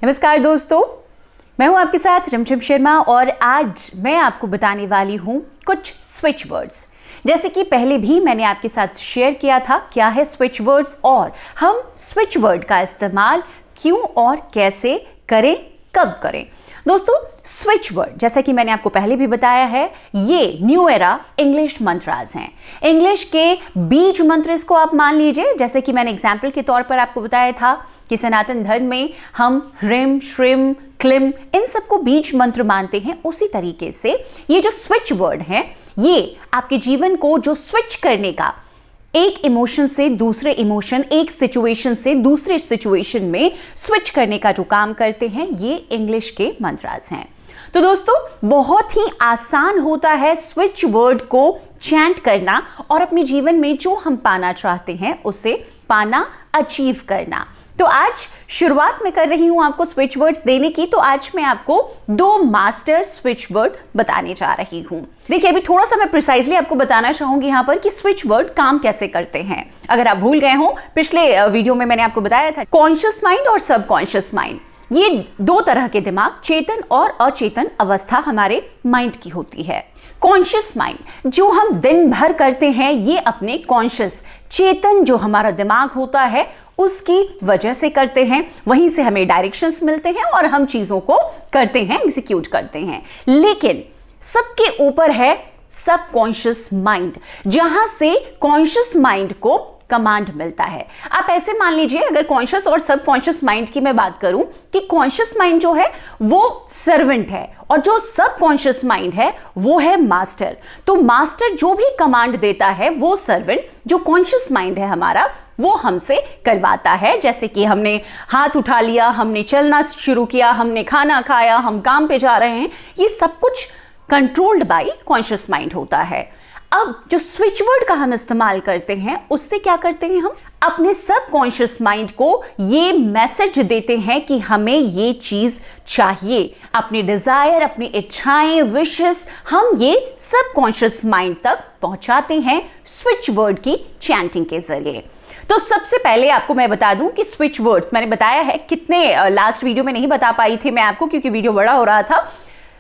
नमस्कार दोस्तों, मैं हूं आपके साथ रिमझिम शर्मा और आज मैं आपको बताने वाली हूं कुछ स्विच वर्ड्स। जैसे कि पहले भी मैंने आपके साथ शेयर किया था क्या है स्विच वर्ड्स और हम स्विच वर्ड का इस्तेमाल क्यों और कैसे करें, कब करें। दोस्तों, स्विच वर्ड जैसा कि मैंने आपको पहले भी बताया है, ये न्यू एरा इंग्लिश मंत्रास हैं। इंग्लिश के बीज मंत्र इसको आप मान लीजिए। जैसे कि मैंने एग्जाम्पल के तौर पर आपको बताया था कि सनातन धर्म में हम ह्रीम, श्रीम, क्लीम इन सबको बीज मंत्र मानते हैं। उसी तरीके से ये जो स्विच वर्ड हैं, ये आपके जीवन को जो स्विच करने का, एक इमोशन से दूसरे इमोशन, एक सिचुएशन से दूसरे सिचुएशन में स्विच करने का जो काम करते हैं, ये इंग्लिश के मंत्रास हैं। तो दोस्तों, बहुत ही आसान होता है स्विच वर्ड को चैंट करना और अपने जीवन में जो हम पाना चाहते हैं उसे पाना, अचीव करना। तो आज शुरुआत में कर रही हूं आपको स्विच वर्ड्स देने की। तो आज मैं आपको 2 मास्टर स्विच वर्ड बताने जा रही हूं। देखिए, अभी थोड़ा सा मैं प्रिसाइजली आपको बताना चाहूंगी यहां पर कि स्विच वर्ड काम कैसे करते हैं। अगर आप भूल गए हो, पिछले वीडियो में मैंने आपको बताया था कॉन्शियस माइंड और सबकॉन्शियस माइंड, ये 2 तरह के दिमाग, चेतन और अचेतन अवस्था हमारे माइंड की होती है। कॉन्शियस माइंड जो हम दिन भर करते हैं, ये अपने कॉन्शियस, चेतन जो हमारा दिमाग होता है उसकी वजह से करते हैं। वहीं से हमें डायरेक्शंस मिलते हैं और हम चीजों को करते हैं, एग्जीक्यूट करते हैं। लेकिन सबके ऊपर है सबकॉन्शियस माइंड, जहां से कॉन्शियस माइंड को कमांड मिलता है। आप ऐसे मान लीजिए, अगर कॉन्शियस और सबकॉन्शियस माइंड की मैं बात करूं कि कॉन्शियस माइंड जो है वो सर्वेंट है और जो सबकॉन्शियस माइंड है वो है मास्टर। तो मास्टर जो भी कमांड देता है वो सर्वेंट, जो कॉन्शियस माइंड है हमारा, वो हमसे करवाता है। जैसे कि हमने हाथ उठा लिया, हमने चलना शुरू किया, हमने खाना खाया, हम काम पे जा रहे हैं, ये सब कुछ कंट्रोल्ड बाय कॉन्शियस माइंड होता है। अब जो स्विच वर्ड का हम इस्तेमाल करते हैं, उससे क्या करते हैं, हम अपने सबकॉन्शियस माइंड को ये मैसेज देते हैं कि हमें ये चीज चाहिए। अपनी डिजायर, अपनी इच्छाएं, विशेस, हम ये सबकॉन्शियस माइंड तक पहुंचाते हैं स्विच वर्ड की चैंटिंग के जरिए। तो सबसे पहले आपको मैं बता दूं कि स्विच वर्ड्स मैंने बताया है कितने, लास्ट वीडियो में नहीं बता पाई थी मैं आपको क्योंकि वीडियो बड़ा हो रहा था।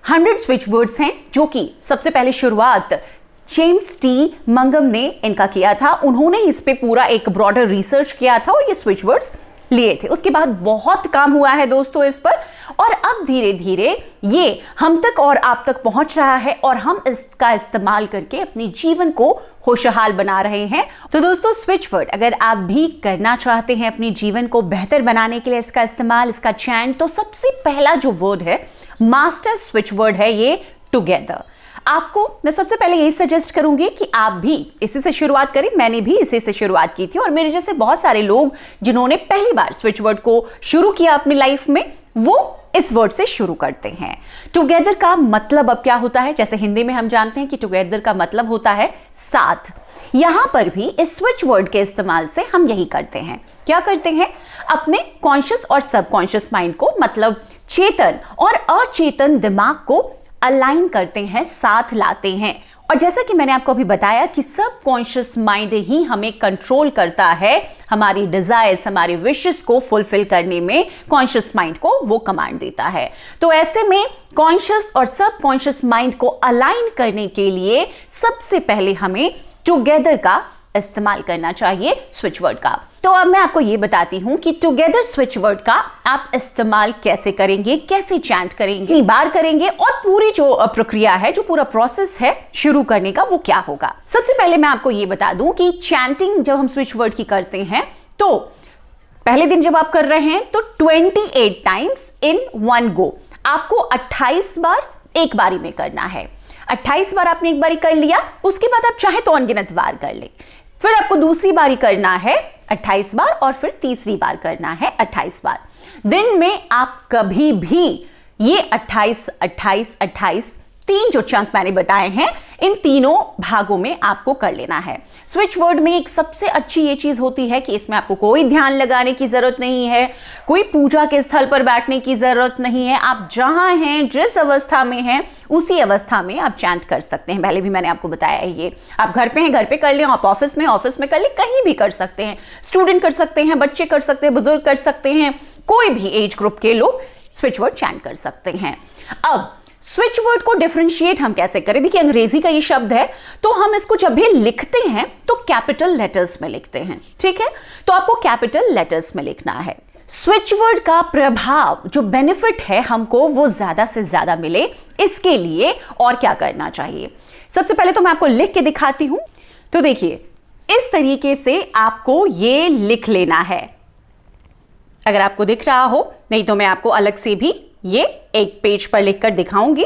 100 स्विच वर्ड्स हैं जो कि सबसे पहले शुरुआत जेम्स टी मंगम ने इनका किया था। उन्होंने इस पे पूरा एक ब्रॉडर रिसर्च किया था और ये स्विच वर्ड्स लिए थे। उसके बाद बहुत काम हुआ है दोस्तों इस पर, और अब धीरे धीरे ये हम तक और आप तक पहुंच रहा है और हम इसका इस्तेमाल करके अपने जीवन को खुशहाल बना रहे हैं। तो दोस्तों, स्विच वर्ड अगर आप भी करना चाहते हैं अपने जीवन को बेहतर बनाने के लिए इसका इस्तेमाल, इसका चैंट, तो सबसे पहला जो वर्ड है, मास्टर स्विच वर्ड है ये टुगेदर। आपको मैं सबसे पहले यही सजेस्ट करूंगी कि आप भी इसी से शुरुआत करें। मैंने भी इसी से शुरुआत की थी और मेरे जैसे बहुत सारे लोग जिन्होंने पहली बार स्विच वर्ड को शुरू किया अपनी लाइफ में, वो इस वर्ड से शुरू करते हैं। टुगेदर का मतलब अब क्या होता है, जैसे हिंदी में हम जानते हैं कि टुगेदर का मतलब होता है साथ। यहां पर भी इस स्विच वर्ड के इस्तेमाल से हम यही करते हैं। क्या करते हैं, अपने कॉन्शियस और सबकॉन्शियस माइंड को, मतलब चेतन और अचेतन दिमाग को अलाइन करते हैं, साथ लाते हैं। और जैसा कि मैंने आपको अभी बताया कि सबकॉन्शियस माइंड ही हमें कंट्रोल करता है, हमारी डिजायर्स, हमारी विशेस को फुलफिल करने में कॉन्शियस माइंड को वो कमांड देता है। तो ऐसे में कॉन्शियस और सबकॉन्शियस माइंड को अलाइन करने के लिए सबसे पहले हमें टुगेदर का इस्तेमाल करना चाहिए, स्विच वर्ड का। तो अब मैं आपको ये बताती हूं कि टुगेदर स्विच वर्ड का आप इस्तेमाल कैसे करेंगे, कैसे चैंट करेंगे, कितनी बार करेंगे और पूरी जो प्रक्रिया है, जो पूरा प्रोसेस है शुरू करने का, वो क्या होगा। सबसे पहले मैं आपको ये बता दूं कि चैंटिंग जब हम स्विच वर्ड की करते हैं, तो पहले दिन जब आप कर रहे हैं तो 28 टाइम्स इन वन गो, आपको 28 बार एक बारी में करना है। 28 बार आपने एक बारी कर लिया, उसके बाद आप चाहे तो अनगिनत बार कर ले। फिर आपको दूसरी बारी करना है 28 बार और फिर तीसरी बार करना है 28 बार। दिन में आप कभी भी ये 28, 28, 28 तीन जो चंक मैंने बताए हैं, इन तीनों भागों में आपको कर लेना है। स्विच वर्ड में एक सबसे अच्छी ये चीज होती है कि इसमें आपको कोई ध्यान लगाने की जरूरत नहीं है, कोई पूजा के स्थल पर बैठने की जरूरत नहीं है। आप जहां हैं, जिस अवस्था में हैं, उसी अवस्था में आप चैंट कर सकते हैं। पहले भी मैंने आपको बताया है ये। आप घर पे हैं, घर पे कर लें, आप ऑफिस में कर लें, कहीं भी कर सकते हैं। स्टूडेंट कर सकते हैं, बच्चे कर सकते हैं, बुजुर्ग कर सकते हैं, कोई भी एज ग्रुप के लोग स्विच वर्ड चैंट कर सकते हैं। अब स्विच वर्ड को डिफरेंशिएट हम कैसे करें? देखिए, अंग्रेजी का ये शब्द है, तो हम इसको जब भी लिखते हैं तो कैपिटल लेटर्स में लिखते हैं, ठीक है? तो आपको कैपिटल लेटर्स में लिखना है। स्विच वर्ड का प्रभाव, जो बेनिफिट है हमको, वो ज्यादा से ज्यादा मिले, इसके लिए और क्या करना चाहिए? सबसे पहले तो मैं आपको लिख के दिखाती हूं। तो देखिए, इस तरीके से आपको ये लिख लेना है, अगर आपको दिख रहा हो, नहीं तो मैं आपको अलग से भी ये एक पेज पर लिखकर दिखाऊंगी।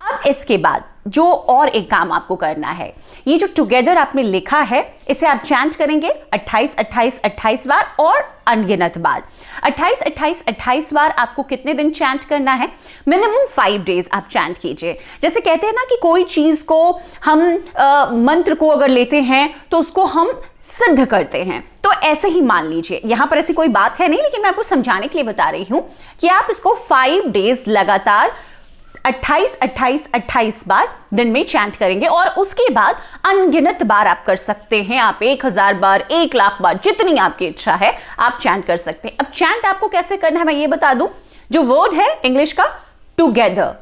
अब इसके बाद जो और एक काम आपको करना है, ये जो टुगेदर आपने लिखा है, इसे आप चैंट करेंगे 28 28 28 बार और अनगिनत बार। 28 28 28 बार आपको कितने दिन चैंट करना है? मिनिमम 5 डेज आप चैंट कीजिए। जैसे कहते हैं ना कि कोई चीज को हम मंत्र को अगर लेते हैं तो उसको हम सिद्ध करते हैं, तो ऐसे ही मान लीजिए। यहां पर ऐसी कोई बात है नहीं, लेकिन मैं आपको समझाने के लिए बता रही हूं कि आप इसको 5 डेज लगातार 28 28 28 बार दिन में चैंट करेंगे और उसके बाद अनगिनत बार आप कर सकते हैं। आप 1000 बार, 1 लाख बार, जितनी आपकी इच्छा है आप चैंट कर सकते हैं। अब चैंट आपको कैसे करना है मैं ये बता दूं। जो वर्ड है इंग्लिश का together,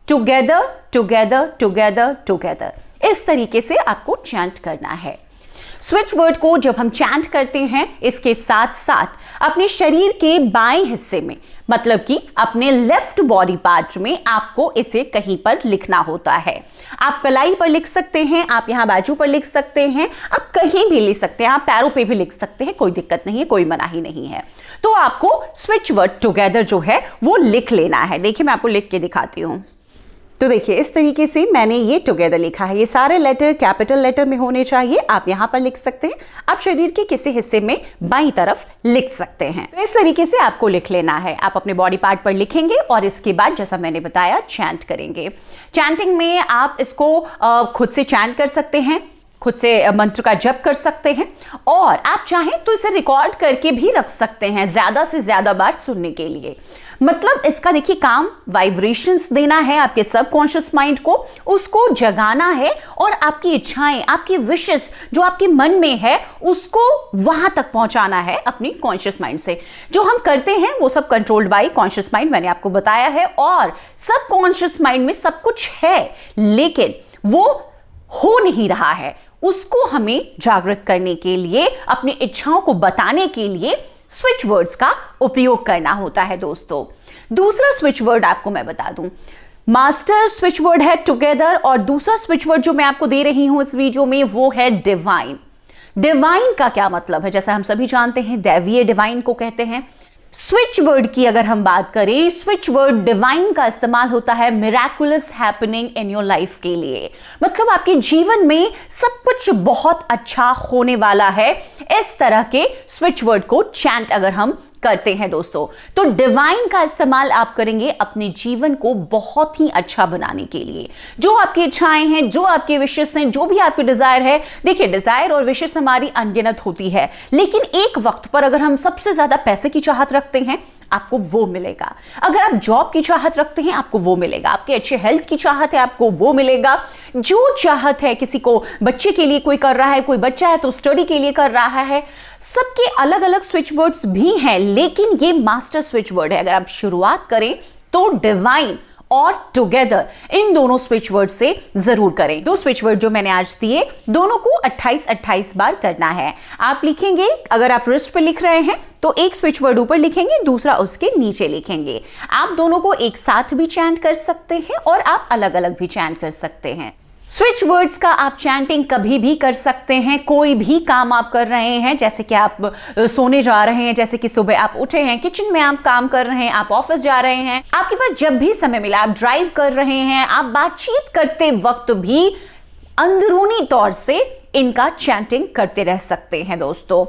together together together together, इस तरीके से आपको चैंट करना है। स्विच वर्ड को जब हम चैंट करते हैं, इसके साथ साथ अपने शरीर के बाएं हिस्से में, मतलब कि अपने लेफ्ट बॉडी पार्ट में आपको इसे कहीं पर लिखना होता है। आप कलाई पर लिख सकते हैं, आप यहां बाजू पर लिख सकते हैं, आप कहीं भी लिख सकते हैं, आप पैरों पे भी लिख सकते हैं, कोई दिक्कत नहीं है, कोई मनाही नहीं है। तो आपको स्विच वर्ड टुगेदर जो है वो लिख लेना है। देखिए, मैं आपको लिख के दिखाती हूं। तो देखिए, इस तरीके से मैंने ये टुगेदर लिखा है। ये सारे लेटर कैपिटल लेटर में होने चाहिए। आप यहां पर लिख सकते हैं, आप शरीर के किसी हिस्से में बाईं तरफ लिख सकते हैं। तो इस तरीके से आपको लिख लेना है। आप अपने बॉडी पार्ट पर लिखेंगे और इसके बाद जैसा मैंने बताया चैंट करेंगे। चैंटिंग में आप इसको खुद से चैंट कर सकते हैं, खुद से मंत्र का जप कर सकते हैं, और आप चाहें तो इसे रिकॉर्ड करके भी रख सकते हैं ज्यादा से ज्यादा बार सुनने के लिए। मतलब इसका देखिए काम वाइब्रेशंस देना है आपके सबकॉन्शियस माइंड को, उसको जगाना है और आपकी इच्छाएं, आपकी विशेस जो आपके मन में है उसको वहां तक पहुंचाना है अपनी कॉन्शियस माइंड से। जो हम करते हैं वो सब कंट्रोल्ड बाय कॉन्शियस माइंड, मैंने आपको बताया है। और सबकॉन्शियस माइंड में सब कुछ है, लेकिन वो हो नहीं रहा है। उसको हमें जागृत करने के लिए, अपनी इच्छाओं को बताने के लिए स्विच वर्ड्स का उपयोग करना होता है दोस्तों। दूसरा स्विच वर्ड आपको मैं बता दूं, मास्टर स्विच वर्ड है टुगेदर, और दूसरा स्विच वर्ड जो मैं आपको दे रही हूं इस वीडियो में वो है डिवाइन। डिवाइन का क्या मतलब है? जैसा हम सभी जानते हैं, दैवीय डिवाइन को कहते हैं। स्विच वर्ड की अगर हम बात करें, स्विच वर्ड डिवाइन का इस्तेमाल होता है miraculous happening in your life के लिए। मतलब आपके जीवन में सब कुछ बहुत अच्छा होने वाला है। इस तरह के स्विच वर्ड को चैंट अगर हम करते हैं दोस्तों, तो डिवाइन का इस्तेमाल आप करेंगे अपने जीवन को बहुत ही अच्छा बनाने के लिए। जो आपकी इच्छाएं हैं, जो आपके विशेष हैं, जो भी आपकी डिजायर है, देखिए डिजायर और विशेष हमारी अनगिनत होती है, लेकिन एक वक्त पर अगर हम सबसे ज्यादा पैसे की चाहत रखते हैं, आपको वो मिलेगा। अगर आप जॉब की चाहत रखते हैं, आपको वो मिलेगा। आपके अच्छे हेल्थ की चाहत है, आपको वो मिलेगा। जो चाहत है, किसी को बच्चे के लिए कोई कर रहा है, कोई बच्चा है तो स्टडी के लिए कर रहा है, सबके अलग अलग स्विच वर्ड्स भी हैं, लेकिन ये मास्टर स्विच वर्ड है। अगर आप शुरुआत करें तो डिवाइन और टुगेदर, इन दोनों स्विच वर्ड से जरूर करें। दो स्विच वर्ड जो मैंने आज दिए, दोनों को 28-28 बार करना है। आप लिखेंगे, अगर आप रिस्ट पे लिख रहे हैं तो एक स्विच वर्ड ऊपर लिखेंगे, दूसरा उसके नीचे लिखेंगे। आप दोनों को एक साथ भी चैंट कर सकते हैं और आप अलग अलग भी चैंट कर सकते हैं। स्विच वर्ड्स का आप चैंटिंग कभी भी कर सकते हैं। कोई भी काम आप कर रहे हैं, जैसे कि आप सोने जा रहे हैं, जैसे कि सुबह आप उठे हैं, किचन में आप काम कर रहे हैं, आप ऑफिस जा रहे हैं, आपके पास जब भी समय मिला, आप ड्राइव कर रहे हैं, आप बातचीत करते वक्त भी अंदरूनी तौर से इनका चैंटिंग करते रह सकते हैं दोस्तों।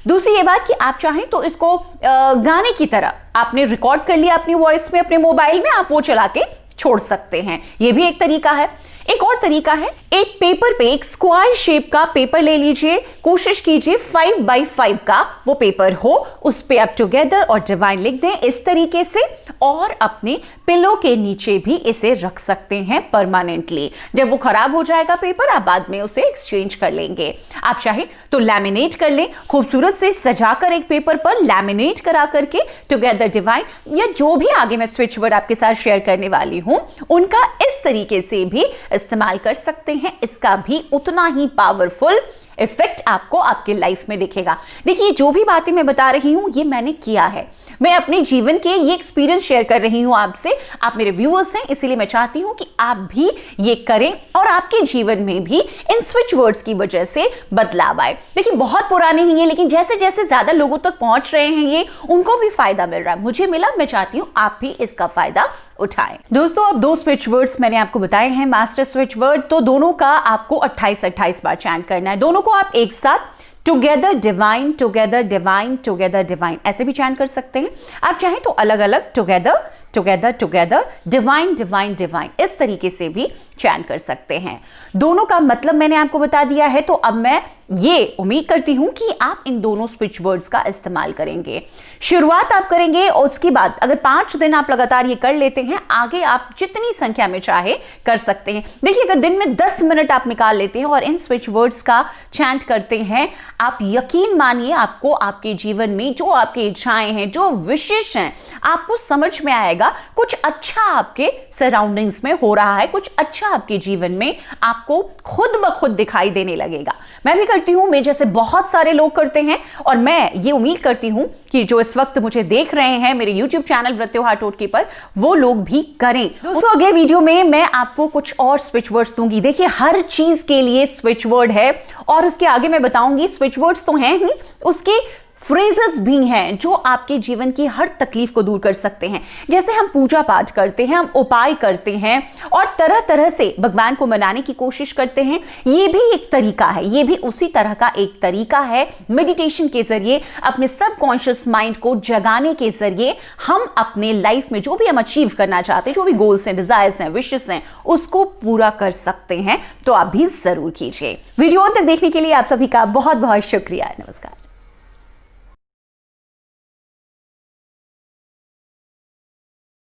दूसरी ये बात कि आप चाहें तो इसको गाने की तरह आपने रिकॉर्ड कर लिया अपनी वॉइस में, अपने मोबाइल में, आप वो चला के छोड़ सकते हैं। ये भी एक तरीका है। एक और तरीका है, एक पेपर पे एक स्क्वायर शेप का पेपर ले लीजिए, कोशिश कीजिए 5x5 का वो पेपर हो, उस पे आप टुगेदर और डिवाइन लिख दें इस तरीके से, और अपने पिलो के नीचे भी इसे रख सकते हैं परमानेंटली। जब वो खराब हो जाएगा पेपर, आप बाद में उसे एक्सचेंज कर लेंगे। आप चाहे तो लैमिनेट कर लें, खूबसूरत से सजाकर एक पेपर पर लैमिनेट करा करके टुगेदर डिवाइन, या जो भी आगे मैं स्विच वर्ड आपके साथ शेयर करने वाली हूं उनका इस तरीके से भी इस्तेमाल कर सकते हैं। इसका भी उतना ही पावरफुल इफेक्ट आपको आपके लाइफ में दिखेगा। देखिए, जो भी बातें मैं बता रही हूं ये मैंने किया है, मैं अपने जीवन के ये एक्सपीरियंस शेयर कर रही हूं आपसे। आप मेरे व्यूअर्स हैं, इसीलिए मैं चाहती हूं कि आप भी ये करें और आपके जीवन में भी इन स्विच वर्ड्स की वजह से बदलाव आए। देखिए, बहुत पुराने ही हैं, लेकिन जैसे जैसे ज्यादा लोगों तक पहुंच रहे हैं ये, उनको भी फायदा मिल रहा है। मुझे मिला, मैं चाहती हूं आप भी इसका फायदा उठाएं। दोस्तों, अब 2 स्विच वर्ड्स मैंने आपको बताए हैं, मास्टर स्विच वर्ड, तो दोनों का आपको 28 बार चैंट करना है। दोनों को आप एक साथ together divine, together divine, together divine ऐसे भी चैंट कर सकते हैं। आप चाहें तो अलग अलग together together together divine divine divine इस तरीके से भी चैंट कर सकते हैं। दोनों का मतलब मैंने आपको बता दिया है, तो अब मैं ये उम्मीद करती हूं कि आप इन दोनों स्विच वर्ड्स का इस्तेमाल करेंगे। शुरुआत आप करेंगे और उसके बाद अगर 5 दिन आप लगातार ये कर लेते हैं, आगे आप जितनी संख्या में चाहे कर सकते हैं। देखिए, अगर दिन में 10 मिनट आप निकाल लेते हैं और इन स्विच वर्ड्स का चैंट करते हैं, आप यकीन मानिए आपको आपके जीवन में जो आपकी इच्छाएं हैं, जो विशेष हैं, आपको समझ में आएगा कुछ अच्छा आपके सराउंडिंग्स में हो रहा है, कुछ अच्छा आपके जीवन में आपको खुद ब खुद दिखाई देने लगेगा। मैं भी करती हूं, मेरे जैसे बहुत सारे लोग करते हैं, और मैं ये उम्मीद करती हूं कि जो इस वक्त मुझे देख रहे हैं मेरे YouTube चैनल व्रत त्योहार टोटके पर, वो लोग भी करें। दोस्तों, अगले वीडियो में मैं आपको कुछ और स्विच वर्ड्स दूंगी। देखिए, हर चीज के लिए स्विच वर्ड है, और उसके आगे मैं बताऊंगी स्विच वर्ड्स तो हैं ही, उसके फ्रेजेस भी हैं जो आपके जीवन की हर तकलीफ को दूर कर सकते हैं। जैसे हम पूजा पाठ करते हैं, हम उपाय करते हैं और तरह तरह से भगवान को मनाने की कोशिश करते हैं, ये भी एक तरीका है, ये भी उसी तरह का एक तरीका है। मेडिटेशन के जरिए, अपने सबकॉन्शियस माइंड को जगाने के जरिए हम अपने लाइफ में जो भी हम अचीव करना चाहते हैं, जो भी गोल्स हैं, डिजायर्स हैं, विशेस हैं, उसको पूरा कर सकते हैं। तो आप भी जरूर कीजिए। वीडियो तक देखने के लिए आप सभी का बहुत बहुत शुक्रिया। नमस्कार।